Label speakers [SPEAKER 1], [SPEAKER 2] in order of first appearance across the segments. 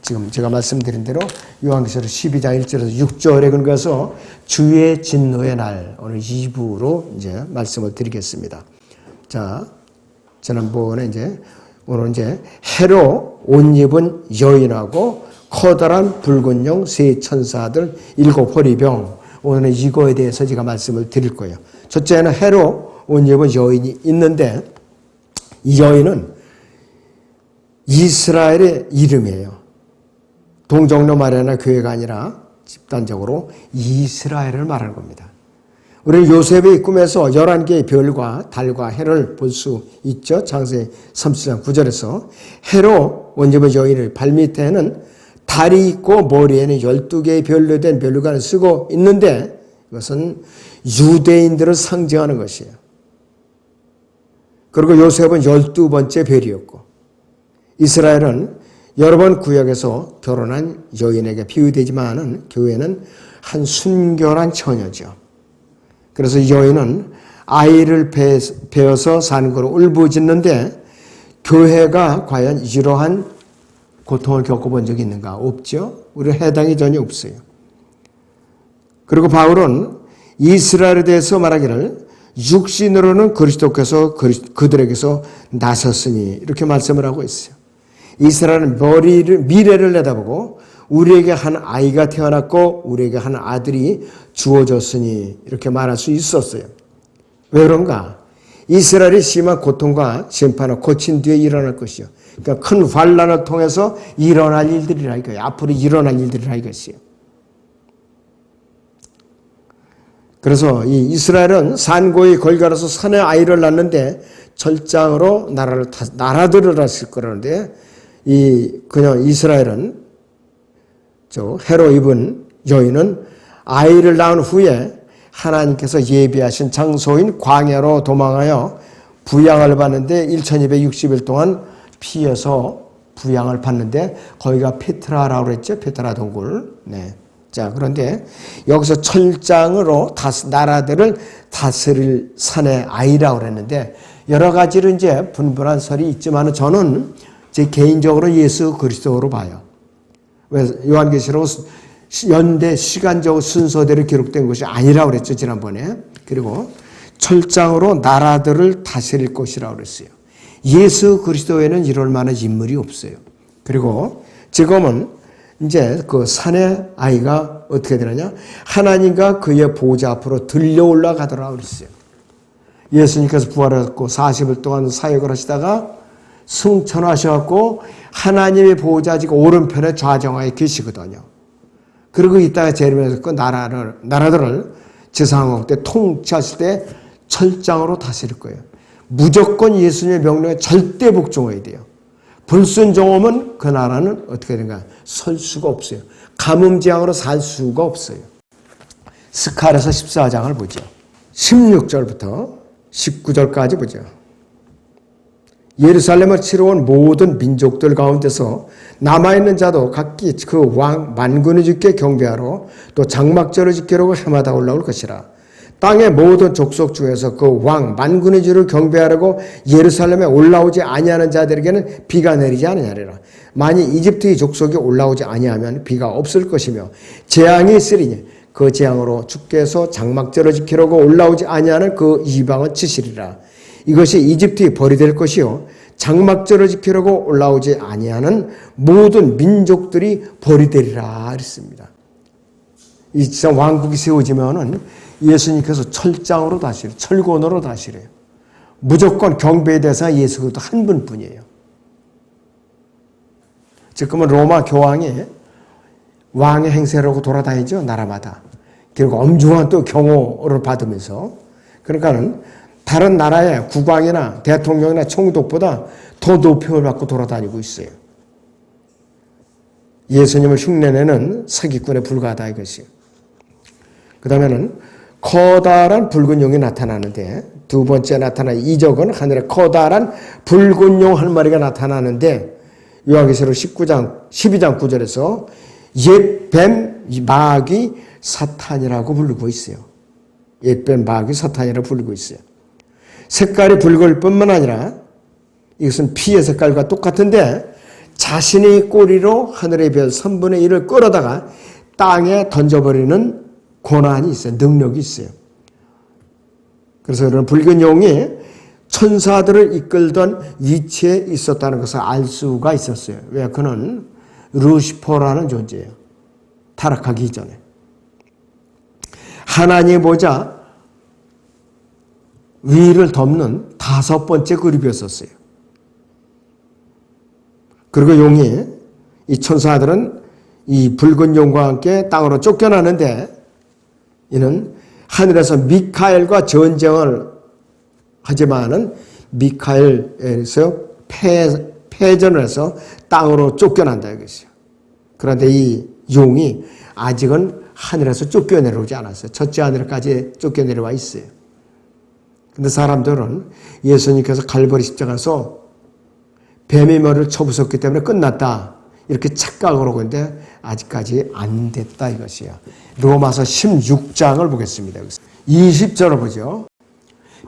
[SPEAKER 1] 지금 제가 말씀드린 대로 요한계시록 12장 1절에서 6절에 근거해서 주의 진노의 날 오늘 2부로 이제 말씀을 드리겠습니다. 자, 지난번에 오늘 해로 옷 입은 여인하고 커다란 붉은 용 세 천사들 7 호리병, 오늘은 이거에 대해서 제가 말씀을 드릴 거예요. 첫째는 해로 옷 입은 여인이 있는데 이 여인은 이스라엘의 이름이에요. 동정로 마련한 교회가 아니라 집단적으로 이스라엘을 말하는 겁니다. 우리는 요셉의 꿈에서 11개의 별과 달과 해를 볼 수 있죠. 창세기 30장 9절에서 해로 옷 입은 여인의 발밑에는 달이 있고 머리에는 12개의 별로 된 별관을 쓰고 있는데 이것은 유대인들을 상징하는 것이에요. 그리고 요셉은 12번째 별이었고 이스라엘은 여러 번 구약에서 결혼한 여인에게 비유되지만 교회는 한 순결한 처녀죠. 그래서 이 여인은 아이를 베어서 사는 거로 울부짖는데 교회가 과연 이러한 고통을 겪어본 적이 있는가? 없죠. 우리는 해당이 전혀 없어요. 그리고 바울은 이스라엘에 대해서 말하기를 육신으로는 그리스도께서 그들에게서 나섰으니 이렇게 말씀을 하고 있어요. 이스라엘은 미래를 내다보고 우리에게 한 아이가 태어났고 우리에게 한 아들이 주어졌으니 이렇게 말할 수 있었어요. 왜 그런가? 이스라엘이 심한 고통과 심판을 거친 뒤에 일어날 것이요. 그러니까 큰 환란을 통해서 일어날 일들이라 이거예요. 앞으로 일어날 일들이라 이것이에요. 그래서 이 이스라엘은 산고의 걸갈아서 산에 아이를 낳는데 철장으로 나라들을 했을 거라는데 그냥 이스라엘은 해로 입은 여인은 아이를 낳은 후에 하나님께서 예비하신 장소인 광야로 도망하여 부양을 받는데 1260일 동안 피해서 부양을 받는데 거기가 페트라라고 그랬죠. 페트라 동굴. 네. 자, 그런데 여기서 철장으로 나라들을 다스릴 산의 아이라고 그랬는데 여러 가지로 분분한 설이 있지만 저는 제 개인적으로 예수 그리스도로 봐요. 왜 요한계시록 연대 시간적 순서대로 기록된 것이 아니라고 그랬죠, 지난번에. 그리고 철장으로 나라들을 다스릴 것이라고 그랬어요. 예수 그리스도에는 이럴 만한 인물이 없어요. 그리고 지금은 그 산의 아이가 어떻게 되느냐? 하나님과 그의 보좌 앞으로 들려 올라가더라고 그랬어요. 예수님께서 부활하셨고 40일 동안 사역을 하시다가 승천하셔갖고 하나님의 보좌직 오른편에 좌정하에 계시거든요. 그리고 이따가 재림에서 그 나라들을 지상국 때 통치하실 때 철장으로 다스릴 거예요. 무조건 예수님의 명령에 절대 복종해야 돼요. 불순종하면 그 나라는 어떻게 되는가? 설 수가 없어요. 가뭄지향으로 살 수가 없어요. 스가랴서 14장을 보죠. 16절부터 19절까지 보죠. 예루살렘을 치러 온 모든 민족들 가운데서 남아있는 자도 각기 그 왕 만군의 주께 경배하러 또 장막절을 지키려고 해마다 올라올 것이라. 땅의 모든 족속 중에서 그 왕 만군의 주를 경배하려고 예루살렘에 올라오지 아니하는 자들에게는 비가 내리지 아니하리라. 만일 이집트의 족속이 올라오지 아니하면 비가 없을 것이며 재앙이 있으리니 그 재앙으로 주께서 장막절을 지키려고 올라오지 아니하는 그 이방은 치시리라. 이것이 이집트의 벌이 될 것이요 장막절을 지키려고 올라오지 아니하는 모든 민족들이 벌이 되리라 그랬습니다. 이 진짜 왕국이 세워지면은 예수님께서 철장으로 다시래요. 철권으로 다시래요. 무조건 경배의 대상은 예수 그리스도 한 분뿐이에요. 지금은 로마 교황이 왕의 행세라고 돌아다니죠. 나라마다. 그리고 엄중한 또 경호를 받으면서. 그러니까는 다른 나라의 국왕이나 대통령이나 총독보다 더 높임을 받고 돌아다니고 있어요. 예수님을 흉내내는 사기꾼에 불과하다 이것이에요. 그 다음에는 커다란 붉은 용이 나타나는데 두 번째 나타난 이적은 하늘에 커다란 붉은 용 한 마리가 나타나는데 요한계시록 12장 9절에서 옛뱀 마귀 사탄이라고 부르고 있어요. 옛뱀 마귀 사탄이라고 부르고 있어요. 색깔이 붉을 뿐만 아니라 이것은 피의 색깔과 똑같은데 자신의 꼬리로 하늘의 별 3분의 1을 끌어다가 땅에 던져버리는 권한이 있어요. 능력이 있어요. 그래서 그런 붉은 용이 천사들을 이끌던 위치에 있었다는 것을 알 수가 있었어요. 왜? 그는 루시퍼라는 존재예요. 타락하기 전에. 하나님의 보좌 위를 덮는 5번째 그룹이었었어요. 그리고 용이, 이 천사들은 이 붉은 용과 함께 땅으로 쫓겨나는데 이는 하늘에서 미카엘과 전쟁을 하지만은 미카엘에서 패전을 해서 땅으로 쫓겨난다 이것이요. 그런데 이 용이 아직은 하늘에서 쫓겨내려오지 않았어요. 첫째 하늘까지 쫓겨내려와 있어요. 근데 사람들은 예수님께서 갈보리 십자가에서 뱀의 머리를 쳐부쉈기 때문에 끝났다 이렇게 착각을 하고 있는데 아직까지 안 됐다 이것이야. 로마서 16장을 보겠습니다. 20절을 보죠.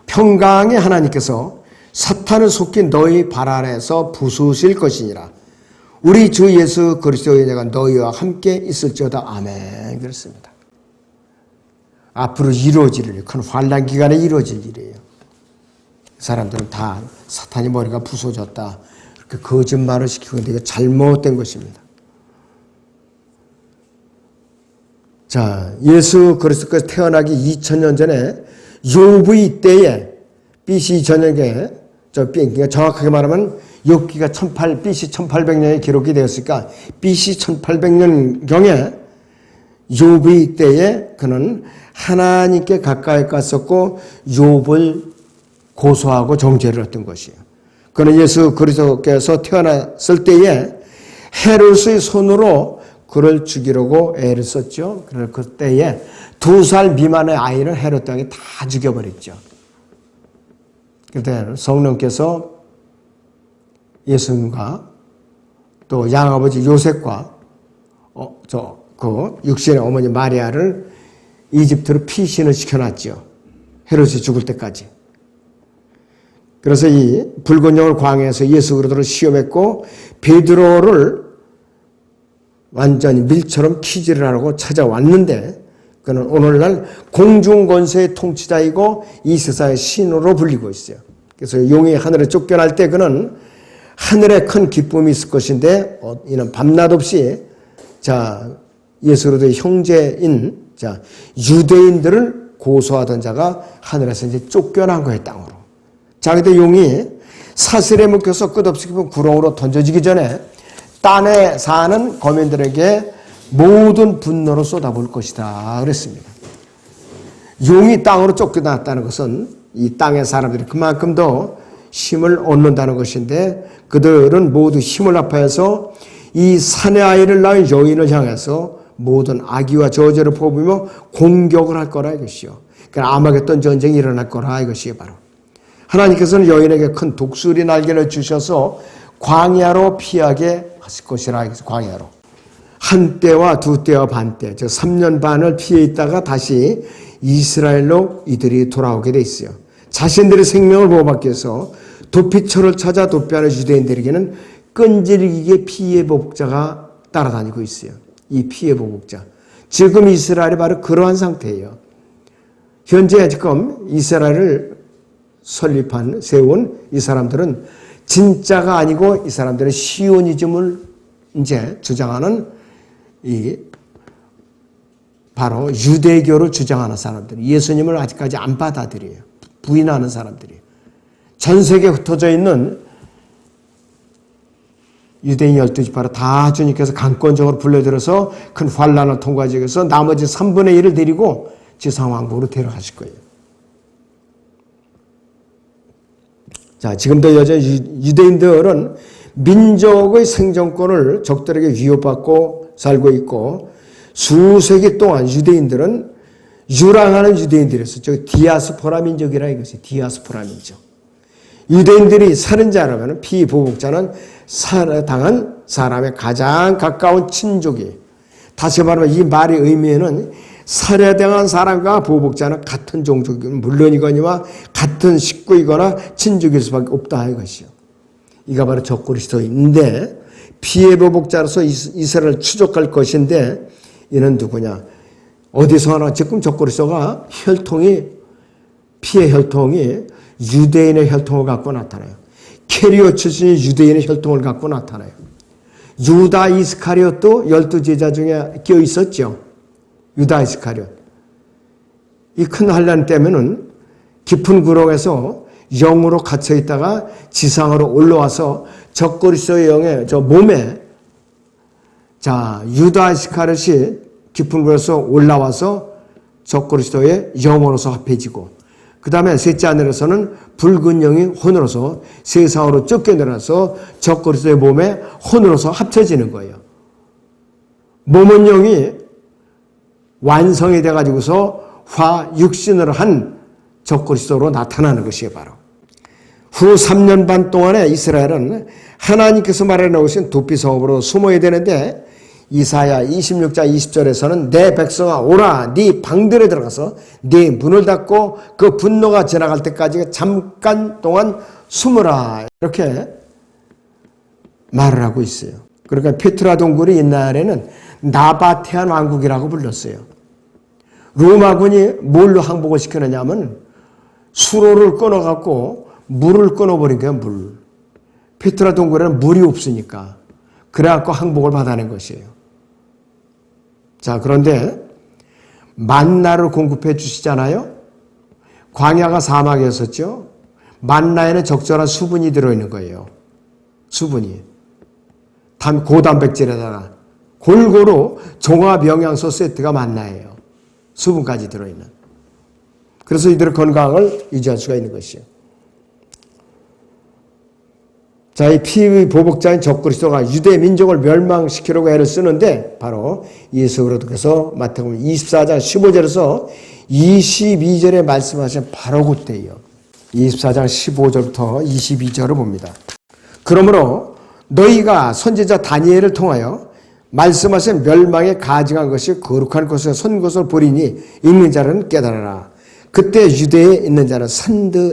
[SPEAKER 1] 평강의 하나님께서 사탄을 속인 너희 발 아래에서 부수실 것이니라. 우리 주 예수 그리스도의 은혜가 너희와 함께 있을지어다. 아멘. 그렇습니다. 앞으로 이루어질 일, 큰 환난 기간에 이루어질 일이에요. 사람들은 다 사탄이 머리가 부서졌다 이렇게 거짓말을 시키고 있는데 이거 잘못된 것입니다. 자, 예수 그리스도께서 태어나기 2000년 전에 욥의 때에 BC 전역에 그러니까 정확하게 말하면 욥기가 BC 1800년에 기록이 되었으니까 BC 1800년경에 욥의 때에 그는 하나님께 가까이 갔었고 욥을 고소하고 정죄를 했던 것이에요. 그는 예수 그리스도께서 태어났을 때에 헤롯의 손으로 그를 죽이려고 애를 썼죠. 그래서 그때에 2살 미만의 아이를 헤롯 왕이 다 죽여버렸죠. 그때 성령께서 예수님과 또 양아버지 요셉과 그 육신의 어머니 마리아를 이집트로 피신을 시켜놨죠. 헤롯이 죽을 때까지. 그래서 이 붉은 용을 광야에서 예수 그리스도를 시험했고 베드로를 완전히 밀처럼 키질을 하라고 찾아왔는데 그는 오늘날 공중권세의 통치자이고 이 세상의 신으로 불리고 있어요. 그래서 용이 하늘에 쫓겨날 때 그는 하늘에 큰 기쁨이 있을 것인데 이는 밤낮 없이 예수 그리스도의 형제인 유대인들을 고소하던 자가 하늘에서 이제 쫓겨난 거예요, 땅으로. 근데 용이 사슬에 묶여서 끝없이 깊은 구렁으로 던져지기 전에 땅에 사는 거민들에게 모든 분노로 쏟아부을 것이다 그랬습니다. 용이 땅으로 쫓겨났다는 것은 이 땅의 사람들이 그만큼 더 힘을 얻는다는 것인데 그들은 모두 힘을 합하여서 이 산의 아이를 낳은 여인을 향해서 모든 악의와 저주를 퍼부으며 공격을 할 거라 이것이요. 그러니까 아마겟돈 전쟁이 일어날 거라 이것이에요. 바로 하나님께서는 여인에게 큰 독수리 날개를 주셔서 광야로 피하게 하실 것이라. 광야로 한 때와 두 때와 반 때, 즉 3년 반을 피해 있다가 다시 이스라엘로 이들이 돌아오게 돼 있어요. 자신들의 생명을 보호받기 위해서 도피처를 찾아 도피하는 유대인들에게는 끈질기게 피해 복자가 따라다니고 있어요. 이 피해 보복자. 지금 이스라엘이 바로 그러한 상태예요. 현재 지금 이스라엘을 세운 이 사람들은 진짜가 아니고 이 사람들은 시오니즘을 이제 주장하는 바로 유대교를 주장하는 사람들, 예수님을 아직까지 안 받아들여요. 부인하는 사람들이에요. 전 세계에 흩어져 있는 유대인 12지파를 다 주님께서 강권적으로 불러들여서 큰 환란을 통과하기 위해서 나머지 3분의 1을 데리고 지상왕국으로 데려가실 거예요. 지금도 여전히 유대인들은 민족의 생존권을 적들에게 위협받고 살고 있고 수세기 동안 유대인들은 유랑하는 유대인들이었어요. 디아스포라 민족이라 이것이 디아스포라 민족. 유대인들이 살인자라면 피보복자는 살해당한 사람의 가장 가까운 친족이에요. 다시 말하면 이 말의 의미에는 살해당한 사람과 보복자는 같은 종족이건 물론이거니와 같은 식구이거나 친족일 수밖에 없다 이것이요. 이가 바로 적그리스도인데 피해 보복자로서 이스라엘을 추적할 것인데 이는 누구냐? 어디서 하나 지금 적그리스도가 피해 혈통이 유대인의 혈통을 갖고 나타나요. 캐리오 출신이 유대인의 혈통을 갖고 나타나요. 유다 이스카리ot도 12제자 중에 끼어 있었죠. 유다 이스카리ot. 이 큰 환란 때문에는 깊은 구렁에서 영으로 갇혀 있다가 지상으로 올라와서 적그리스도의 영의 저 몸에 유다 이스카리ot이 깊은 구렁에서 올라와서 적그리스도의 영으로서 합해지고 그 다음에 셋째 하늘에서는 붉은 영이 혼으로서 세상으로 쫓겨내려서 적그리스도의 몸에 혼으로서 합쳐지는 거예요. 몸은 영이 완성이 돼가지고서 육신을 한 적그리스도로 나타나는 것이에요. 바로. 후 3년 반 동안에 이스라엘은 하나님께서 말해 놓으신 도피 성읍으로 숨어야 되는데 이사야 26장 20절에서는 내 백성아 오라 네 방들에 들어가서 네 문을 닫고 그 분노가 지나갈 때까지 잠깐 동안 숨으라 이렇게 말을 하고 있어요. 그러니까 페트라 동굴이 옛날에는 나바테안 왕국이라고 불렀어요. 로마군이 뭘로 항복을 시키느냐면 수로를 끊어갖고 물을 끊어버린 거예요. 물. 페트라 동굴에는 물이 없으니까 그래갖고 항복을 받아낸 것이에요. 자, 그런데 만나를 공급해 주시잖아요. 광야가 사막이었었죠. 만나에는 적절한 수분이 들어있는 거예요. 수분이. 고단백질에다가 골고루 종합 영양소 세트가 만나예요. 수분까지 들어있는. 그래서 이들의 건강을 유지할 수가 있는 것이에요. 자, 이 피의 보복자인 적그리스도가 유대 민족을 멸망시키려고 애를 쓰는데 바로 예수 그리스도께서 마태복음 24장 15절에서 22절에 말씀하신 바로 그때예요. 24장 15절부터 22절을 봅니다. 그러므로 너희가 선지자 다니엘을 통하여 말씀하신 멸망에 가증한 것이 거룩한 것을 선 것을 보리니 있는 자는 깨달아라. 그때 유대에 있는 자는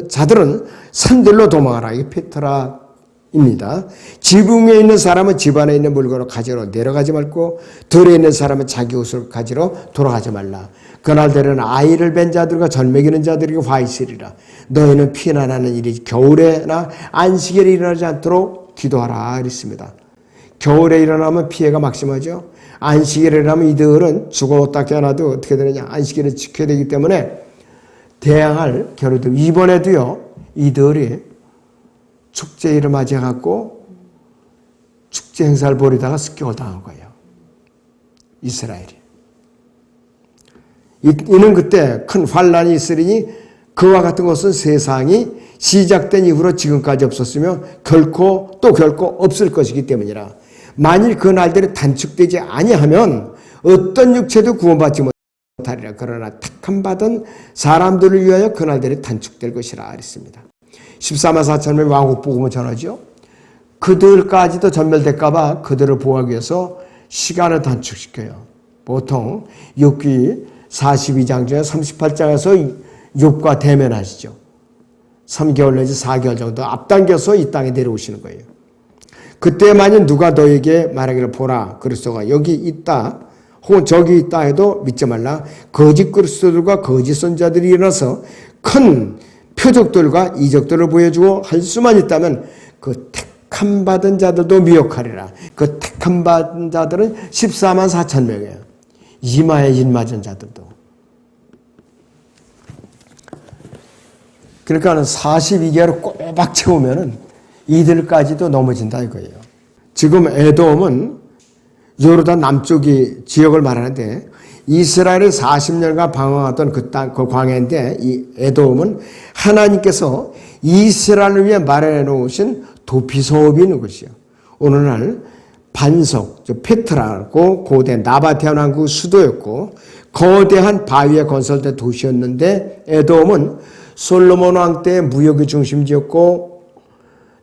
[SPEAKER 1] 자들은 산들로 도망하라. 이게 페트라입니다. 지붕 위에 있는 사람은 집 안에 있는 물건을 가지러 내려가지 말고 들에 있는 사람은 자기 옷을 가지러 돌아가지 말라. 그날들은 아이를 뵌 자들과 절먹이는 자들에게 화 있으리라. 너희는 피난하는 일이 겨울에나 안식일에 일어나지 않도록 기도하라. 이랬습니다. 겨울에 일어나면 피해가 막심하죠. 안식일에 일어나면 이들은 죽었다 깨어나도 어떻게 되느냐. 안식일을 지켜야 되기 때문에 대항할 겨루들. 이번에도요. 이들이 축제일을 맞이해갖고 축제 행사를 벌이다가 습격을 당한 거예요. 이스라엘이. 이는 그때 큰 환란이 있으리니 그와 같은 것은 세상이 시작된 이후로 지금까지 없었으며 결코 없을 것이기 때문이라. 만일 그 날들이 단축되지 아니하면 어떤 육체도 구원받지 못하리라. 그러나 택함 받은 사람들을 위하여 그 날들이 단축될 것이라 그랬습니다. 14만 4천 명의 왕국 복음을 전하죠. 그들까지도 전멸될까 봐 그들을 보호하기 위해서 시간을 단축시켜요. 보통 욥기 42장 중에 38장에서 욥과 대면하시죠. 3개월 내지 4개월 정도 앞당겨서 이 땅에 내려오시는 거예요. 그때 만약 누가 너에게 말하기를 보라 그리스도가 여기 있다 혹은 저기 있다 해도 믿지 말라. 거짓 그리스도들과 거짓 선자들이 일어나서 큰 표적들과 이적들을 보여주고 할 수만 있다면 그 택함 받은 자들도 미혹하리라. 그 택함 받은 자들은 14만 4천 명이에요. 이마에 인맞은 자들도. 그러니까 42개월을 꼬박 채우면은 이들까지도 넘어진다 이거예요. 지금 에돔은 요르단 남쪽이 지역을 말하는데 이스라엘이 40년간 방황하던 그 땅, 그 광야인데 이 에돔은 하나님께서 이스라엘을 위해 마련해 놓으신 도피소업이 있는 것이요. 오늘날 반석, 페트라고 고대 나바테안 왕국 수도였고 거대한 바위에 건설된 도시였는데 에돔은 솔로몬 왕 때의 무역의 중심지였고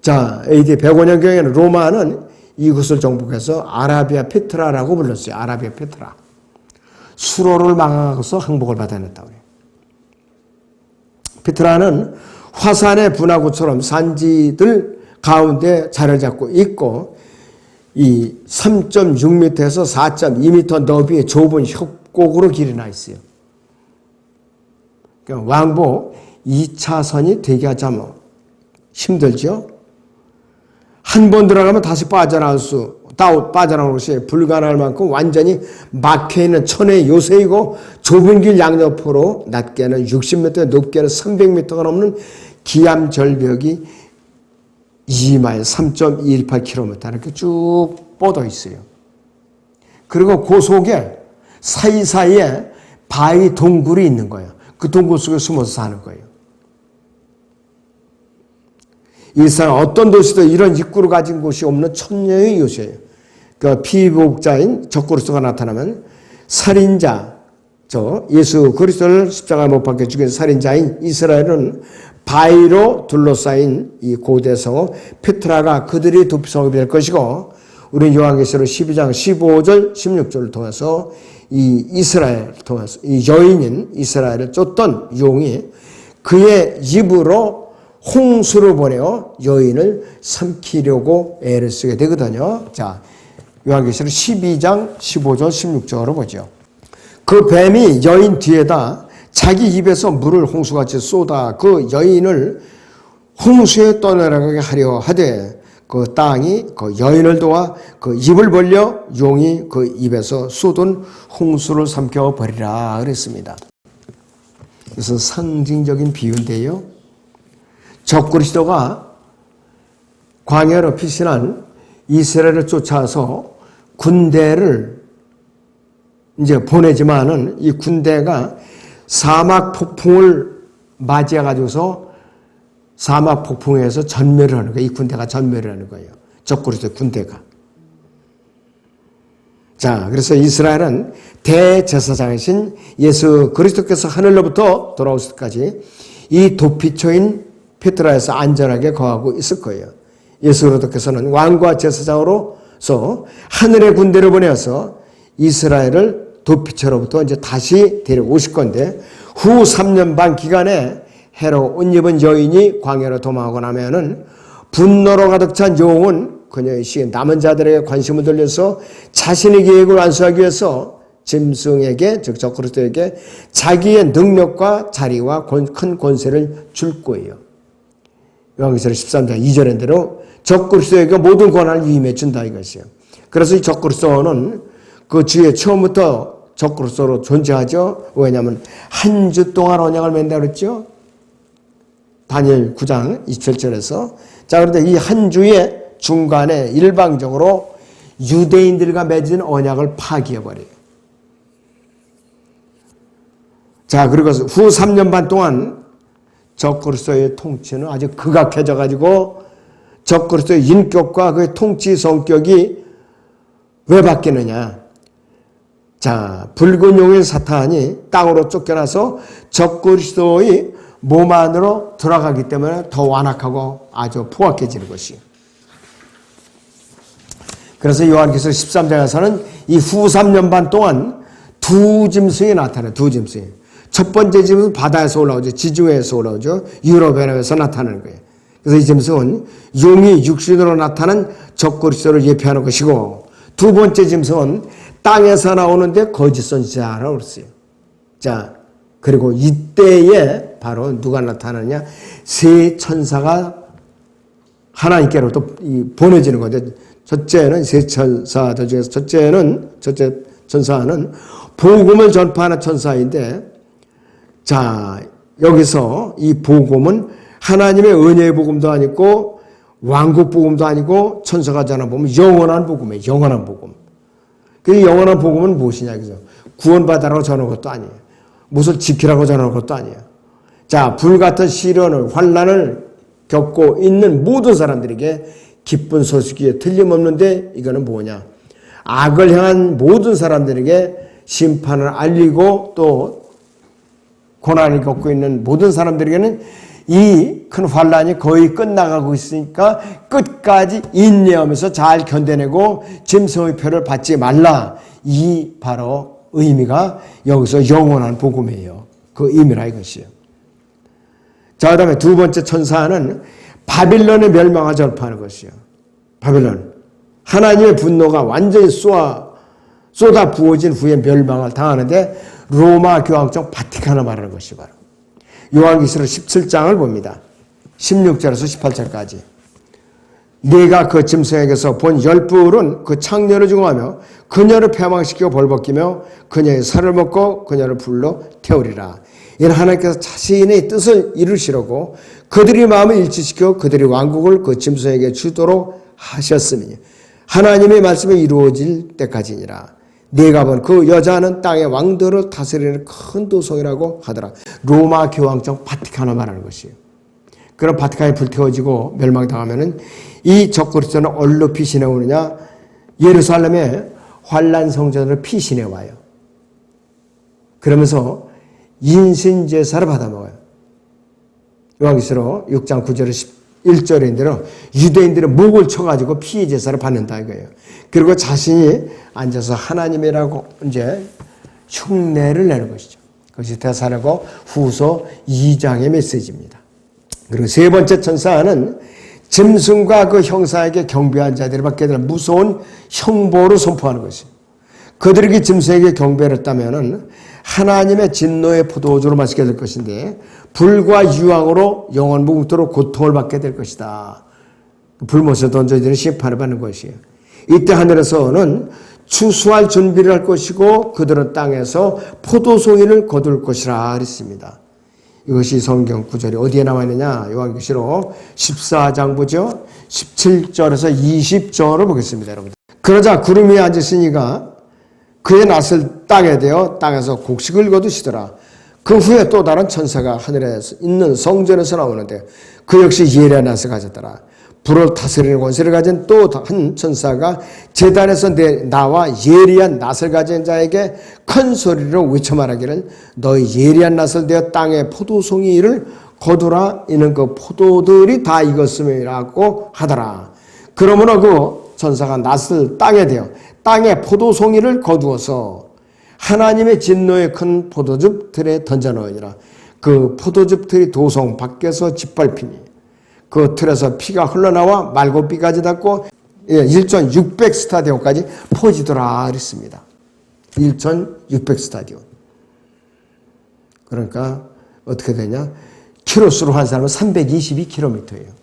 [SPEAKER 1] 자, AD 105년경에는 로마는 이곳을 정복해서 아라비아 페트라라고 불렀어요. 아라비아 페트라. 수로를 망하고서 항복을 받아냈다고 해요. 페트라는 화산의 분화구처럼 산지들 가운데 자리를 잡고 있고 이 3.6m에서 4.2m 너비의 좁은 협곡으로 길이 나 있어요. 그러니까 왕복 2차선이 되게 하자면 힘들죠. 한 번 들어가면 다시 빠져나올 것이 불가능할 만큼 완전히 막혀있는 천의 요새이고 좁은 길 양옆으로 낮게는 60m, 높게는 300m가 넘는 기암절벽이 2마일 3.218km 이렇게 쭉 뻗어 있어요. 그리고 그 속에 사이사이에 바위 동굴이 있는 거예요. 그 동굴 속에 숨어서 사는 거예요. 일산 어떤 도시도 이런 입구를 가진 곳이 없는 천녀의 요새예요. 그 피복자인 적그리스도가 나타나면 살인자, 예수 그리스도를 십자가에 못 박혀 죽인 살인자인 이스라엘은 바위로 둘러싸인 이 고대 성읍 페트라가 그들이 도피성읍이 될 것이고, 우리는 요한계시록 12장 15절 16절을 통해서 이 이스라엘 통해서 이 여인인 이스라엘을 쫓던 용이 그의 입으로 홍수를 보내어 여인을 삼키려고 애를 쓰게 되거든요. 자, 요한계시록 12장 15절 16절을 보죠. 그 뱀이 여인 뒤에다 자기 입에서 물을 홍수같이 쏟아 그 여인을 홍수에 떠내려가게 하려 하되 그 땅이 그 여인을 도와 그 입을 벌려 용이 그 입에서 쏟은 홍수를 삼켜 버리라 그랬습니다. 이것은 상징적인 비유인데요. 적그리스도가 광야로 피신한 이스라엘을 쫓아서 군대를 이제 보내지만은 이 군대가 사막 폭풍을 맞이해 가지고서 사막 폭풍에서 전멸을 하는 거예요. 이 군대가 전멸을 하는 거예요. 적그리스도 군대가. 자, 그래서 이스라엘은 대제사장이신 예수 그리스도께서 하늘로부터 돌아오실 때까지 이 도피처인 페트라에서 안전하게 거하고 있을 거예요. 예수 그리스도께서는 왕과 제사장으로서 하늘의 군대를 보내어서 이스라엘을 도피처로부터 이제 다시 데려오실 건데, 후 3년 반 기간에 해로 옷 입은 여인이 광야로 도망하고 나면은 분노로 가득 찬 용은 그녀의 시에 남은 자들에게 관심을 돌려서 자신의 계획을 완수하기 위해서 짐승에게, 즉 적그리스도에게 자기의 능력과 자리와 큰 권세를 줄 거예요. 요한계시록 13장 2절인 대로 적그리스도에게 모든 권한을 위임해 준다 이것이에요. 그래서 이 적그리스도는 그 주에 처음부터 적그리스도로 존재하죠. 왜냐하면 한 주 동안 언약을 맺는다고 그랬죠. 다니엘 9장 27절에서. 자, 그런데 이 한 주의 중간에 일방적으로 유대인들과 맺은 언약을 파기해버려요. 자, 그리고 후 3년 반 동안 적그리스도의 통치는 아주 극악해져 가지고 적그리스도의 인격과 그의 통치 성격이 왜 바뀌느냐. 자, 붉은 용의 사탄이 땅으로 쫓겨나서 적그리스도의 몸 안으로 들어가기 때문에 더 완악하고 아주 포악해지는 것이에요. 그래서 요한계시록 13장에서는 이 후 3년 반 동안 두 짐승이 나타나요. 두 짐승이. 첫 번째 짐승은 바다에서 올라오죠. 지중해에서 올라오죠. 유럽에서 나타나는 거예요. 그래서 이 짐승은 용이 육신으로 나타난 적그리스도를 예표하는 것이고, 두 번째 짐승은 땅에서 나오는데 거짓 선지자라고 그랬어요. 자, 그리고 이때에 바로 누가 나타나느냐? 세 천사가 하나님께로부터 보내지는 거죠. 첫째는 세 천사들 중에서 첫째 천사는 복음을 전파하는 천사인데, 자, 여기서 이 복음은 하나님의 은혜의 복음도 아니고 왕국 복음도 아니고 천사가 전하보면 영원한 복음이에요. 영원한 복음. 그 영원한 복음은 무엇이냐, 그죠? 구원받으라고 전하는 것도 아니에요. 무엇을 지키라고 전하는 것도 아니에요. 자, 불같은 시련을, 환난을 겪고 있는 모든 사람들에게 기쁜 소식이 틀림없는데, 이거는 뭐냐? 악을 향한 모든 사람들에게 심판을 알리고 또 고난을 겪고 있는 모든 사람들에게는 이 큰 환난이 거의 끝나가고 있으니까 끝까지 인내하면서 잘 견뎌내고 짐승의 표를 받지 말라. 이 바로 의미가 여기서 영원한 복음이에요. 그 의미라 이것이에요. 자, 그 다음에 두 번째 천사는 바빌론의 멸망을 전파하는 것이에요. 바빌론. 하나님의 분노가 완전히 쏟아 부어진 후에 멸망을 당하는데 로마 교황청 바티칸을 말하는 것이 바로 요한계시록 17장을 봅니다. 16절에서 18절까지. 내가 그 짐승에게서 본 열불은 그 창녀를 증오하며 그녀를 패망시키고 벌벗기며 그녀의 살을 먹고 그녀를 불러 태우리라. 이는 하나님께서 자신의 뜻을 이루시려고 그들의 마음을 일치시켜 그들의 왕국을 그 짐승에게 주도록 하셨으니 하나님의 말씀이 이루어질 때까지니라. 네가 본 그 여자는 땅의 왕들을 다스리는 큰 도성이라고 하더라. 로마 교황청 바티칸을 말하는 것이에요. 그런 바티칸이 불태워지고 멸망당하면은 이 적그리스도는 어디로 피신해 오느냐? 예루살렘에 환란 성전으로 피신해 와요. 그러면서 인신제사를 받아먹어요. 요한계시록 6장 9절에 11절인데요. 유대인들은 목을 쳐가지고 피의제사를 받는다 이거예요. 그리고 자신이 앉아서 하나님이라고 이제 흉내를 내는 것이죠. 그것이 데살로니가 후서 2장의 메시지입니다. 그리고 세 번째 천사는 짐승과 그 형사에게 경배한 자들이 받게 되는 무서운 형벌을 선포하는 것이에요. 그들에게 짐승에게 경배를 했다면 하나님의 진노의 포도주로 마시게 될 것인데 불과 유황으로 영원 무궁토록 고통을 받게 될 것이다. 불못에 던져지는 심판을 받는 것이에요. 이때 하늘에서는 추수할 준비를 할 것이고 그들은 땅에서 포도송이를 거둘 것이라 그랬습니다. 이것이 성경 구절이 어디에 나와 있느냐? 요한계시록 14장 보죠. 17절에서 20절을 보겠습니다, 여러분. 그러자 구름 위에 앉으시니가 그의 낯을 땅에 대어 땅에서 곡식을 거두시더라. 그 후에 또 다른 천사가 하늘에 있는 성전에서 나오는데 그 역시 예리한 낯을 가졌더라. 불을 다스리는 권세를 가진 또 한 천사가 제단에서 나와 예리한 낯을 가진 자에게 큰 소리로 외쳐 말하기를 너희 예리한 낯을 대어 땅에 포도송이를 거두라. 이는 그 포도들이 다 익었음이라고 하더라. 그러므로 그 천사가 낯을 땅에 대어 땅에 포도송이를 거두어서 하나님의 진노의 큰 포도즙 틀에 던져놓으니라. 그 포도즙 틀이 도성 밖에서 짓밟히니 그 틀에서 피가 흘러나와 말고삐까지 닿고 1,600 스타디온까지 퍼지더라 그랬습니다. 1,600 스타디온. 그러니까 어떻게 되냐? 키로수로 한 사람은 322km예요.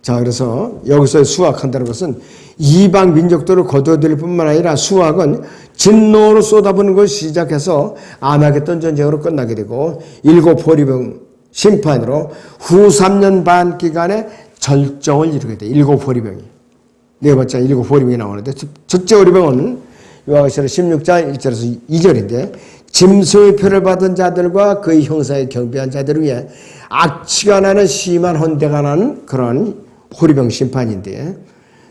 [SPEAKER 1] 자, 그래서 여기서 수확한다는 것은 이방 민족들을 거둬들일 뿐만 아니라 수확은 진노로 쏟아부는 것을 시작해서 아마겟돈 전쟁으로 끝나게 되고 7 호리병 심판으로 후 3년 반 기간에 절정을 이루게 돼. 7 호리병이. 네 번째 7 호리병이 나오는데 첫째 호리병은 요한계시록 16장 1절에서 2절인데 짐승의 표를 받은 자들과 그의 형사에 경배한 자들을 위해 악취가 나는 심한 헌대가 나는 그런 호리병 심판인데,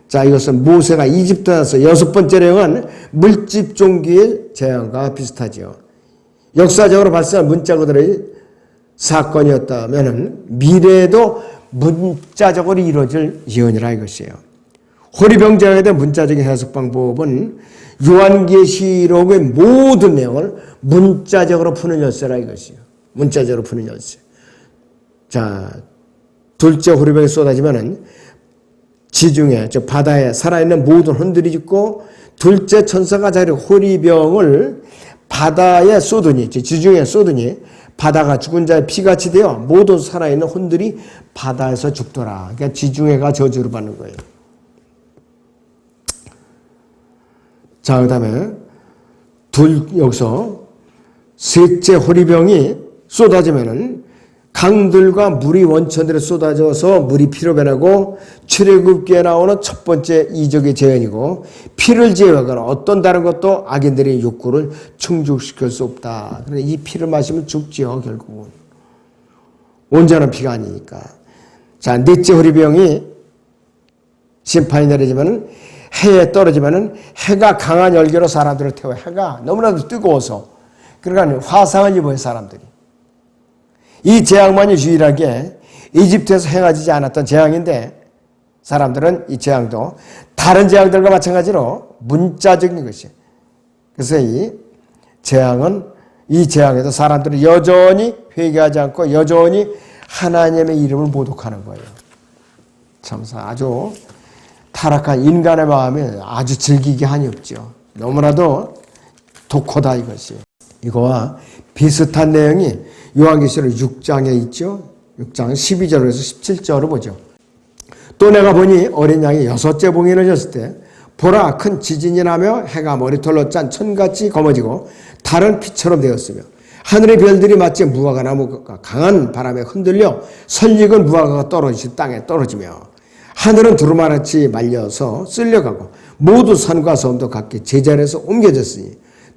[SPEAKER 1] 자, 이것은 모세가 이집트에서 6번째 령은 물집 종기의 재앙과 비슷하지요. 역사적으로 발생한 문자들의 사건이었다면 미래에도 문자적으로 이루어질 예언이라 이것이에요. 호리병 재앙에 대한 문자적인 해석 방법은 요한계시록의 모든 내용을 문자적으로 푸는 열쇠라 이것이에요. 문자적으로 푸는 열쇠. 자, 둘째 호리병이 쏟아지면은 지중해, 즉 바다에 살아있는 모든 혼들이 죽고 둘째 천사가 자리 호리병을 바다에 쏟으니, 지중해에 쏟으니 바다가 죽은 자의 피같이 되어 모든 살아있는 혼들이 바다에서 죽더라. 그러니까 지중해가 저주를 받는 거예요. 자, 그 다음에 여기서 셋째 호리병이 쏟아지면은 강들과 물이 원천들에 쏟아져서 물이 피로 변하고 출애굽기에 나오는 첫 번째 이적의 재현이고 피를 제외하거나 어떤 다른 것도 악인들의 욕구를 충족시킬 수 없다. 이 피를 마시면 죽지요, 결국은. 온전한 피가 아니니까. 자, 넷째 호리병이 심판이 내려지면은 해에 떨어지면은 해가 강한 열기로 사람들을 태워. 해가 너무나도 뜨거워서. 그러니까 화상을 입어요, 사람들이. 이 재앙만이 유일하게 이집트에서 행하지 않았던 재앙인데 사람들은 이 재앙도 다른 재앙들과 마찬가지로 문자적인 것이에요. 그래서 이 재앙에도 사람들은 여전히 회개하지 않고 여전히 하나님의 이름을 모독하는 거예요. 참 아주 타락한 인간의 마음이 아주 즐기기 한이 없죠. 너무나도 독하다 이것이. 이거와 비슷한 내용이 요한계시록 6장에 있죠. 6장 12절에서 17절을 보죠. 또 내가 보니 어린 양이 6째 봉인을 졌을 때 보라 큰 지진이 나며 해가 머리털로 짠 천같이 검어지고 달은 피처럼 되었으며 하늘의 별들이 마치 무화과 나무가 강한 바람에 흔들려 설익은 무화과가 떨어지듯 땅에 떨어지며 하늘은 두루마같이 말려서 쓸려가고 모두 산과 섬도 각기 제자리에서 옮겨졌으니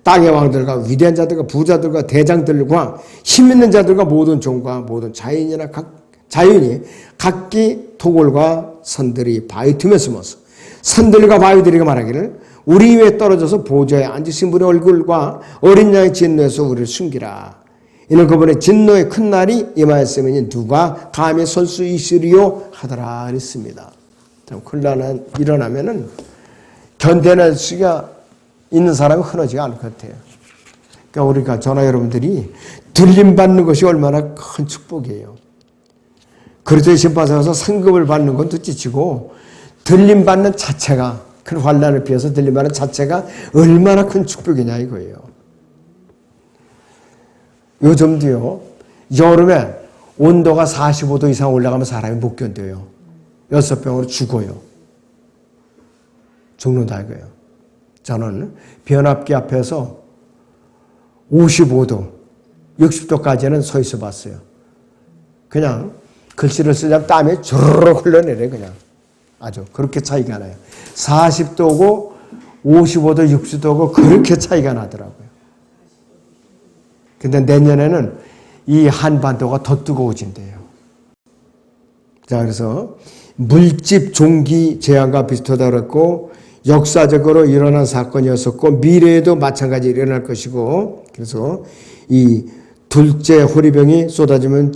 [SPEAKER 1] 땅의 왕들과 위대한 자들과 부자들과 대장들과 힘 있는 자들과 모든 종과 모든 자연이 각기 토굴과 산들이 바위 틈에 숨어서 산들과 바위들이 말하기를 우리 위에 떨어져서 보좌에 앉으신 분의 얼굴과 어린 양의 진노에서 우리를 숨기라. 이는 그분의 진노의 큰 날이 임하였으니 누가 감히 설 수 있으리요 하더라 그랬습니다. 혼란이 일어나면은 견뎌낼 수가 있는 사람이 흔하지가 않을 것 같아요. 그러니까 우리가 저나 여러분들이 들림받는 것이 얼마나 큰 축복이에요. 그리스도의 심판에 가서 상급을 받는 건 둘째치고 들림받는 자체가 큰 환난을 피해서 들림받는 자체가 얼마나 큰 축복이냐 이거예요. 요즘도요. 여름에 온도가 45도 이상 올라가면 사람이 못 견뎌요. 6병으로 죽어요. 죽는다 이거예요. 저는 변압기 앞에서 55도, 60도까지는 서 있어 봤어요. 그냥 글씨를 쓰자면 땀이 주르륵 흘러내려요. 그냥 아주 그렇게 차이가 나요. 40도고 55도, 60도고 그렇게 차이가 나더라고요. 근데 내년에는 이 한반도가 더 뜨거워진대요. 자, 그래서 물집 종기 재앙과 비슷하다고 그랬고 역사적으로 일어난 사건이었었고 미래에도 마찬가지로 일어날 것이고 그래서 이 둘째 호리병이 쏟아지면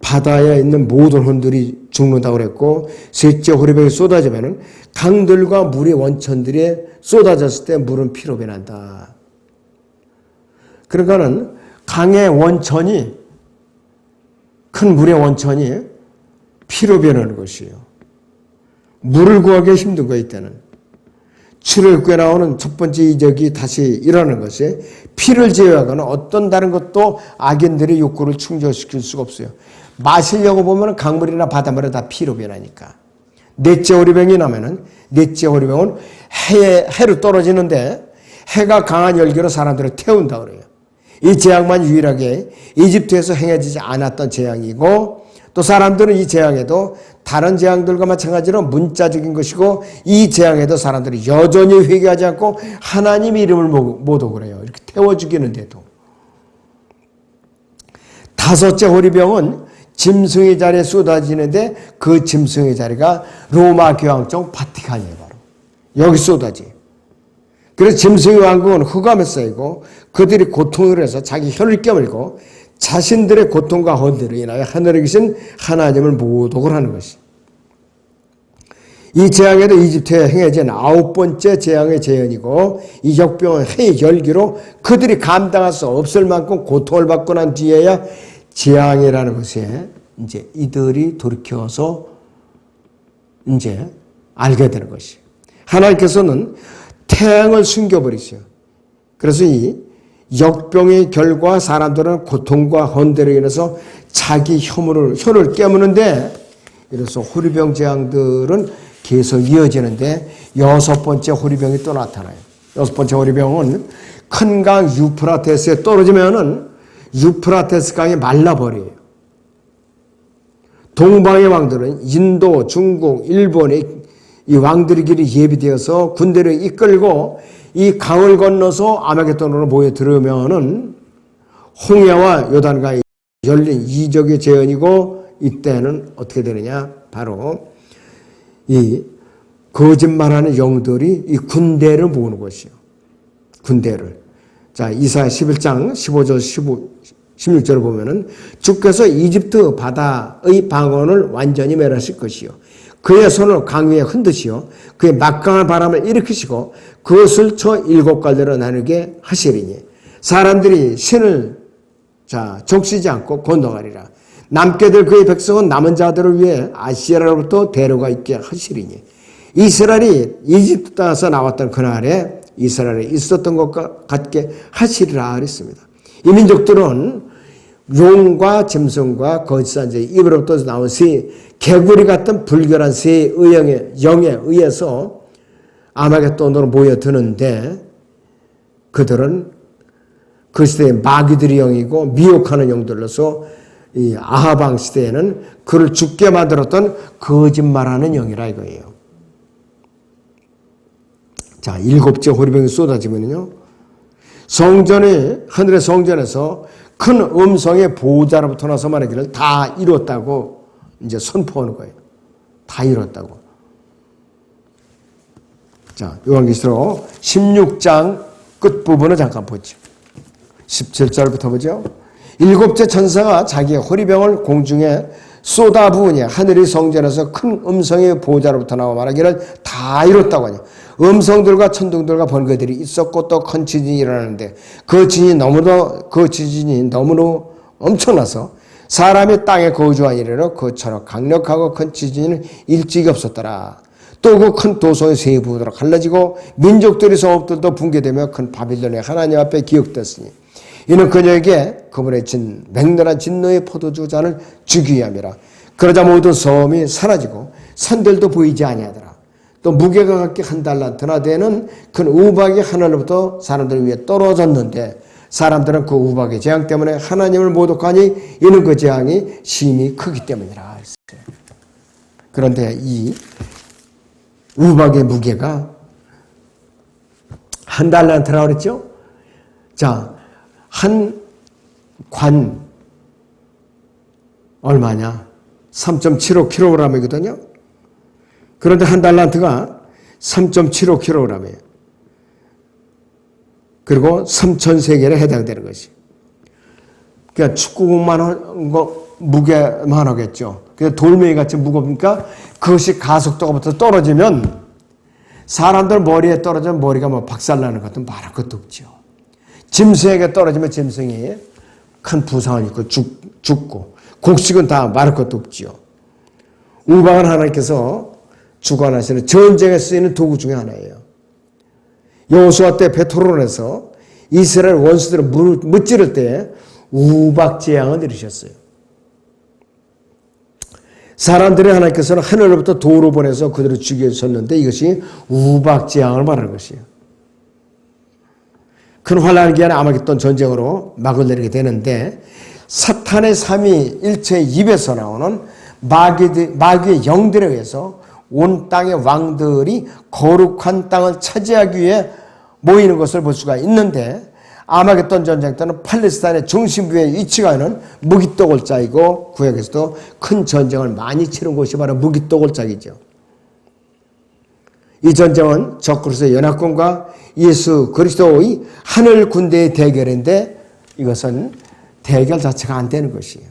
[SPEAKER 1] 바다에 있는 모든 혼들이 죽는다고 그랬고 셋째 호리병이 쏟아지면 강들과 물의 원천들이 쏟아졌을 때 물은 피로 변한다. 그러니까는 강의 원천이 큰 물의 원천이 피로 변하는 것이에요. 물을 구하기 힘든 거 이때는. 출애굽기에 나오는 첫 번째 이적이 다시 일어나는 것이 피를 제외하거나 어떤 다른 것도 악인들의 욕구를 충족시킬 수가 없어요. 마시려고 보면 강물이나 바닷물이 다 피로 변하니까. 넷째 호리병이 나면은 넷째 호리병은 해로 떨어지는데 해가 강한 열기로 사람들을 태운다 그래요. 이 재앙만 유일하게 이집트에서 행해지지 않았던 재앙이고 또 사람들은 이 재앙에도 다른 재앙들과 마찬가지로 문자적인 것이고 이 재앙에도 사람들이 여전히 회개하지 않고 하나님 이름을 못 오그래요. 이렇게 태워 죽이는데도. 다섯째 호리병은 짐승의 자리에 쏟아지는데 그 짐승의 자리가 로마 교황청 바티칸이에요. 바로. 여기 쏟아지. 그래서 짐승의 왕국은 흑암에 쌓이고 그들이 고통을 해서 자기 혀를 깨물고 자신들의 고통과 헌대로 인하여 하늘에 계신 하나님을 모독을 하는 것이. 이 재앙에도 이집트에 행해진 9번째 재앙의 재현이고 이 역병은 해의 열기로 그들이 감당할 수 없을 만큼 고통을 받고 난 뒤에야 재앙이라는 것에 이제 이들이 돌이켜서 이제 알게 되는 것이. 하나님께서는 태양을 숨겨버리세요. 그래서 이 역병의 결과 사람들은 고통과 헌대로 인해서 자기 혀를 깨무는데 이래서 호리병 재앙들은 계속 이어지는데 여섯 번째 호리병이 또 나타나요. 여섯 번째 호리병은 큰 강 유프라테스에 떨어지면은 유프라테스 강이 말라버려요. 동방의 왕들은 인도, 중국, 일본의 이 왕들의 길이 예비되어서 군대를 이끌고 이 강을 건너서 아마겟돈으로 모여 들으면은 홍해와 요단강이 열린 이적의 재현이고 이때는 어떻게 되느냐? 바로 이 거짓말하는 영들이 이 군대를 모으는 것이요. 군대를. 자, 이사야 11장 15절 16절을 보면은 주께서 이집트 바다의 방언을 완전히 멸하실 것이요. 그의 손을 강 위에 흔드시오. 그의 막강한 바람을 일으키시고 그것을 저 7갈래로 나누게 하시리니 사람들이 신을 적시지 않고 건너가리라. 남게 될 그의 백성은 남은 자들을 위해 아시아로부터 대로가 있게 하시리니 이스라엘이 이집트 땅에서 나왔던 그날에 이스라엘에 있었던 것과 같게 하시리라 그랬습니다. 이 민족들은 용과 짐승과 거짓한 자 입으로부터 나온 새 개구리 같은 불결한 새 영에 의해서 아마겟돈으로 모여드는데 그들은 그 시대의 마귀들의 영이고 미혹하는 영들로서 이 아하방 시대에는 그를 죽게 만들었던 거짓말하는 영이라 이거예요. 자, 7째 호리병이 쏟아지면요. 하늘의 성전에서 큰 음성의 보호자로부터 나서 말하기를 다 이뤘다고 이제 선포하는 거예요. 다 이뤘다고. 자, 요한계시록 16장 끝부분을 잠깐 보죠. 17절부터 보죠. 7째 천사가 자기의 호리병을 공중에 쏟아부으니 하늘의 성전에서 큰 음성의 보호자로부터 나와 말하기를 다 이뤘다고 하냐. 음성들과 천둥들과 번개들이 있었고 또 큰 지진이 일어나는데 그 지진이 너무나 엄청나서 사람이 땅에 거주한 이래로 그처럼 강력하고 큰 지진은 일찍이 없었더라. 또 그 큰 도성이 세 부분으로 갈라지고 민족들이 성읍들도 붕괴되며 큰 바빌론의 하나님 앞에 기억됐으니 이는 그녀에게 그분의 맹렬한 진노의 포도주 잔을 주기 위함이라. 그러자 모든 섬이 사라지고 산들도 보이지 아니하더라. 또 무게가 각기 한 달란트나 되는 큰 우박이 하늘로부터 사람들 위에 떨어졌는데 사람들은 그 우박의 재앙 때문에 하나님을 모독하니 이는 그 재앙이 심히 크기 때문이라 했어요. 그런데 이 우박의 무게가 한 달란트라고 그랬죠? 자, 한 관 얼마냐? 3.75kg이거든요. 그런데 한 달란트가 3.75kg이에요. 그리고 3,000세겔에 해당되는 것이. 그러니까 축구공만 무게만 하겠죠. 그래서 돌멩이 같이 무거우니까 그것이 가속도가 떨어지면 사람들 머리에 떨어지면 머리가 뭐 박살나는 것도 말할 것도 없죠. 짐승에게 떨어지면 짐승이 큰 부상을 입고 죽고 곡식은 다 말할 것도 없지요. 우박은 하나님께서 주관하시는 전쟁에 쓰이는 도구 중에 하나예요. 여호수아 때 베토론에서 이스라엘 원수들을 무찌를 때 우박 재앙을 내리셨어요. 사람들이 하나님께서는 하늘로부터 도로 보내서 그들을 죽이셨는데 이것이 우박 재앙을 말하는 것이에요. 큰 환난 기간에 아마겟돈 전쟁으로 막을 내리게 되는데 사탄의 삼위일체의 입에서 나오는 마귀의 영들에 의해서 온 땅의 왕들이 거룩한 땅을 차지하기 위해 모이는 것을 볼 수가 있는데 아마겟돈 전쟁 때는 팔레스타인의 중심부에 위치가 있는 무기토골짜기고 구약에서도 큰 전쟁을 많이 치른 곳이 바로 무기토골짜기죠. 이 전쟁은 적그리스도의 연합군과 예수 그리스도의 하늘 군대의 대결인데 이것은 대결 자체가 안 되는 것이에요.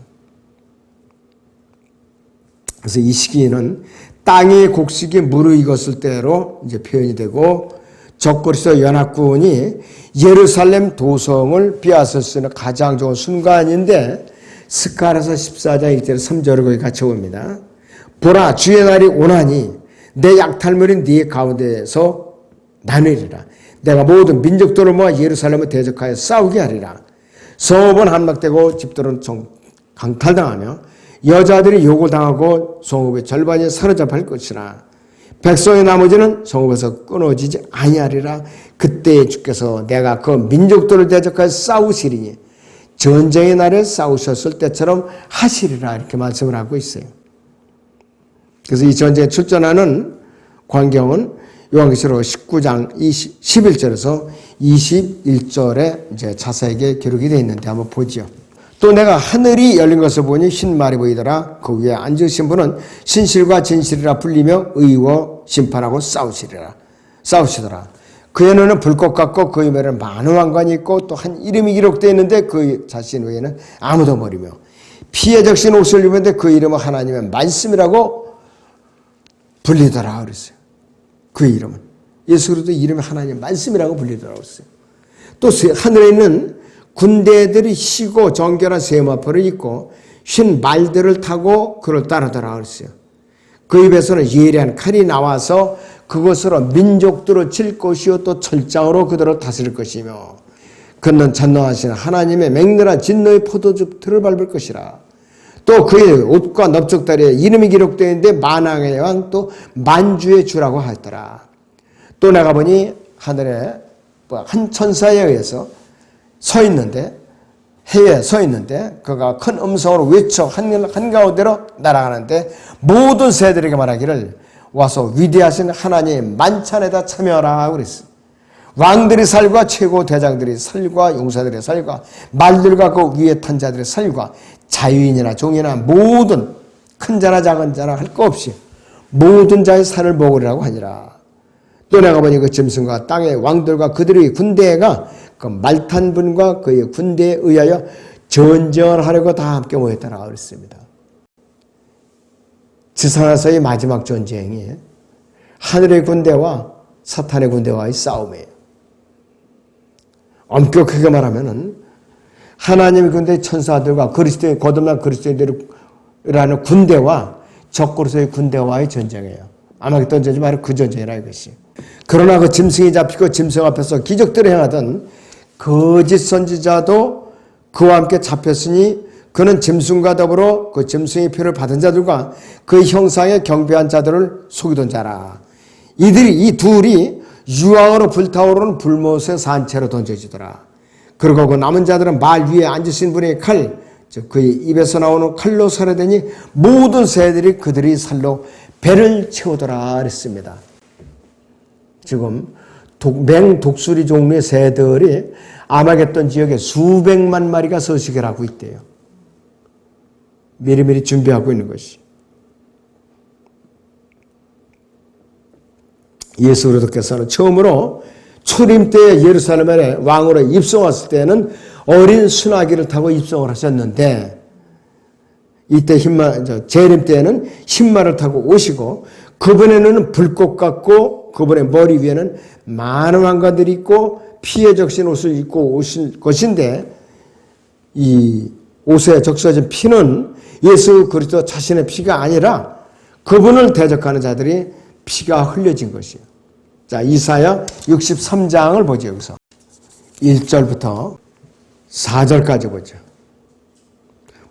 [SPEAKER 1] 그래서 이 시기에는 땅의 곡식이 무르익었을 때로 이제 표현이 되고 적그리스도 연합군이 예루살렘 도성을 빼앗을 수 있는 가장 좋은 순간인데 스가랴서 14장 1절 3절을 거기 같이 봅니다. 보라 주의 날이 오나니 내 약탈물이 네 가운데서 나누리라. 내가 모든 민족들을 모아 예루살렘을 대적하여 싸우게 하리라. 성읍은 함락되고 집들은 강탈당하며 여자들이 욕을 당하고 성읍의 절반이 사로잡힐 것이라. 백성의 나머지는 성읍에서 끊어지지 아니하리라. 그때 주께서 내가 그 민족들을 대적하여 싸우시리니 전쟁의 날에 싸우셨을 때처럼 하시리라. 이렇게 말씀을 하고 있어요. 그래서 이 전쟁에 출전하는 광경은 요한계시록 19장 11절에서 21절에 이제 자세하게 기록이 되어 있는데 한번 보죠. 또 내가 하늘이 열린 것을 보니 흰 말이 보이더라. 그 위에 앉으신 분은 신실과 진실이라 불리며 의와 심판하고 싸우시더라. 그의 눈은 불꽃 같고 그의 매는 많은 왕관이 있고 또 한 이름이 기록되어 있는데 그 자신 외에는 아무도 모르며 피에 적신 옷을 입었는데 그 이름은 하나님의 말씀이라고 불리더라 그랬어요. 그 이름은 예수 그리스도 이름이 하나님의 말씀이라고 불리더라고 그랬어요. 또 하늘에 있는 군대들이 희고 정결한 세마포를 입고 흰 말들을 타고 그를 따르더라 그랬어요. 그 입에서는 예리한 칼이 나와서 그것으로 민족들을 칠 것이요 또 철장으로 그들을 다스릴 것이며 그는 전능하신 하나님의 맹렬한 진노의 포도즙 틀을 밟을 것이라. 또 그의 옷과 넓적다리에 이름이 기록되어 있는데 만왕의 왕 또 만주의 주라고 하였더라. 또 내가 보니 하늘에 한 천사에 의해서 서 있는데 해에 서 있는데 그가 큰 음성으로 외쳐 한가운데로 날아가는데 모든 새들에게 말하기를 와서 위대하신 하나님 만찬에다 참여하라 그랬어. 왕들의 살과 최고 대장들의 살과 용사들의 살과 말들과 그 위에 탄 자들의 살과 자유인이나 종이나 모든 큰 자나 작은 자나 할 것 없이 모든 자의 살을 먹으리라고 하니라. 또 내가 보니 그 짐승과 땅의 왕들과 그들의 군대가 그 말탄 분과 그의 군대에 의하여 전쟁하려고 다 함께 모였다라고 그랬습니다. 지상에서의 마지막 전쟁이 하늘의 군대와 사탄의 군대와의 싸움이에요. 엄격하게 말하면은 하나님의 군대 천사들과 그리스도의 거듭난 그리스도인들이라는 군대와 적그리스도의 군대와의 전쟁이에요. 아마겟돈 전쟁이 바로 그 전쟁이라 이것이. 그러나 그 짐승이 잡히고 짐승 앞에서 기적들을 행하던 거짓 선지자도 그와 함께 잡혔으니 그는 짐승과 더불어 그 짐승의 표를 받은 자들과 그 형상에 경배한 자들을 속이던 자라. 이 둘이 유황으로 불타오르는 불못의 산채로 던져지더라. 그리고 그 남은 자들은 말 위에 앉으신 분의 칼, 즉 그의 입에서 나오는 칼로 살해되니 모든 새들이 그들의 살로 배를 채우더라 그랬습니다. 지금 맹독수리 종류의 새들이 아마겟돈 지역에 수백만 마리가 서식을 하고 있대요. 미리미리 준비하고 있는 것이. 예수 그리스도께서는 처음으로 초림 때 예루살렘에 왕으로 입성했을 때는 어린 순하기를 타고 입성을 하셨는데 이때 재림 때에는 흰말을 타고 오시고 그분에는 불꽃 같고 그분의 머리 위에는 많은 왕관들이 있고 피에 적신 옷을 입고 오실 것인데 이 옷에 적셔진 피는 예수 그리스도 자신의 피가 아니라 그분을 대적하는 자들이 피가 흘려진 것이에요. 자, 이사야 63장을 보죠. 여기서 1절부터 4절까지 보죠.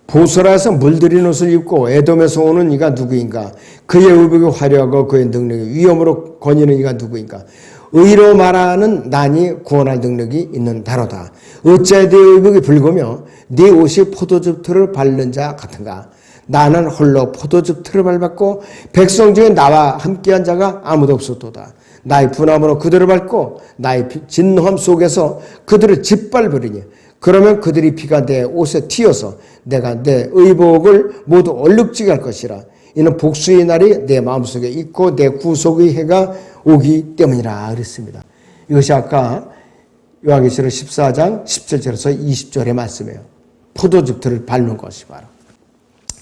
[SPEAKER 1] 보소라에서 물들인 옷을 입고 에돔에서 오는 이가 누구인가? 그의 의복이 화려하고 그의 능력이 위엄으로 거니는 이가 누구인가? 의로 말하는 난이 구원할 능력이 있는 다로다. 어찌하여 네 의복이 붉으며 네 옷이 포도즙 틀을 밟는 자 같은가? 나는 홀로 포도즙 틀을 밟았고 백성 중에 나와 함께한 자가 아무도 없었도다. 나의 분함으로 그들을 밟고 나의 진노함 속에서 그들을 짓밟으리니 그러면 그들이 피가 내 옷에 튀어서 내가 내 의복을 모두 얼룩지게 할 것이라. 이는 복수의 날이 내 마음속에 있고 내 구속의 해가 오기 때문이라 그랬습니다. 이것이 아까 요한계시록 14장 17절에서 20절의 말씀이에요. 포도즙들을 밟는 것이 바로.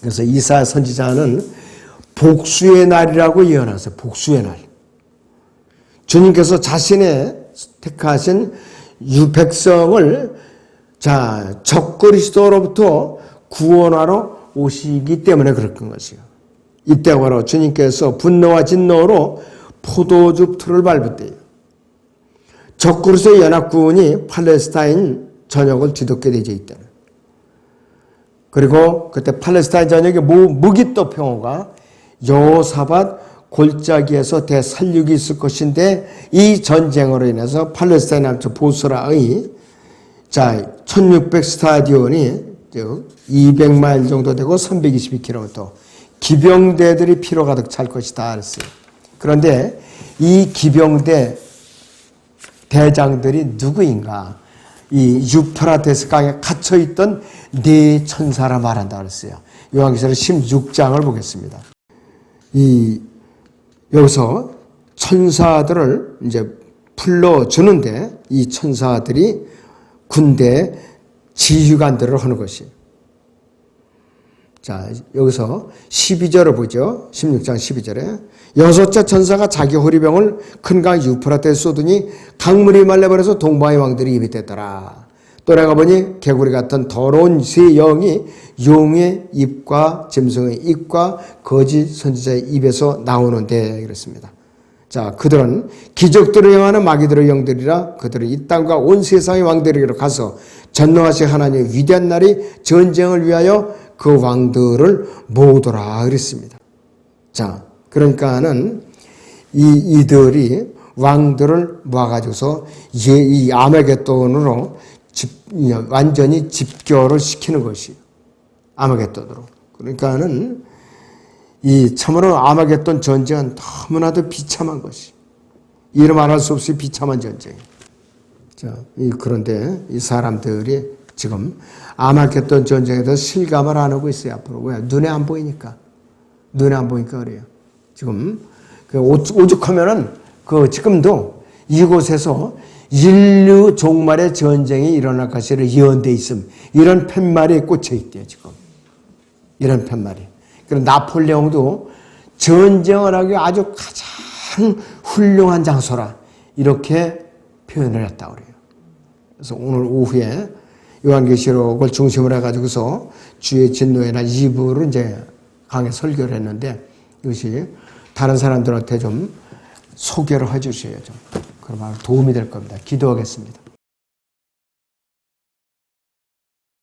[SPEAKER 1] 그래서 이사야 선지자는 복수의 날이라고 예언하세요. 복수의 날. 주님께서 자신의 택하신 백성을 적그리스도로부터 구원하러 오시기 때문에 그런 것이에요. 이때 바로 주님께서 분노와 진노로 포도즙 틀을 밟을 때예요. 적그리스도의 연합군이 팔레스타인 전역을 뒤덮게 되어 있다는. 그리고 그때 팔레스타인 전역에 무기또 평화가 여호사밧 골짜기에서 대살육이 있을 것인데 이 전쟁으로 인해서 팔레스타인 남쪽 보스라의 1600 스타디온이 200마일 정도 되고 322km 기병대들이 피로 가득 찰 것이다 그랬어요. 그런데 이 기병대 대장들이 누구인가? 이 유프라테스 강에 갇혀있던 네 천사라 말한다 그랬어요. 요한계시록 16장을 보겠습니다. 여기서 천사들을 이제 불러주는데 이 천사들이 군대 지휘관들을 하는 것이에요. 자, 여기서 12절을 보죠. 16장 12절에 여섯째 천사가 자기 호리병을 큰 강 유프라테에 쏟으니 강물이 말려버려서 동방의 왕들이 입이 됐더라. 또 내가 보니 개구리 같은 더러운 새 영이 용의 입과 짐승의 입과 거짓 선지자의 입에서 나오는데 그랬습니다. 자, 그들은 기적들을 행하는 마귀들의 영들이라. 그들은 이 땅과 온 세상의 왕들에게로 가서 전능하신 하나님의 위대한 날이 전쟁을 위하여 그 왕들을 모으더라 그랬습니다. 자, 그러니까는 이들이 왕들을 모아가지고서 이 아메겟돈으로 완전히 집결을 시키는 것이 아메겟돈으로. 그러니까는 이 참으로 아메겟돈 전쟁은 너무나도 비참한 것이, 이름 말할 수 없이 비참한 전쟁. 자, 그런데 이 사람들이 지금 아메겟돈 전쟁에 대해서 실감을 안 하고 있어요. 앞으로 왜? 눈에 안 보이니까 그래요. 지금 오죽하면은 지금도 이곳에서 인류 종말의 전쟁이 일어날 것이라 예언돼 있음. 이런 팻말에 꽂혀 있대요, 지금. 이런 팻말이. 그리고 나폴레옹도 전쟁을 하기 아주 가장 훌륭한 장소라 이렇게 표현을 했다고 그래요. 그래서 오늘 오후에 요한계시록을 중심으로 해가지고서 주의 진노의 날 2부를 이제 강의 설교를 했는데, 이것이 다른 사람들한테 좀 소개를 해주셔야죠. 그러면 도움이 될 겁니다. 기도하겠습니다.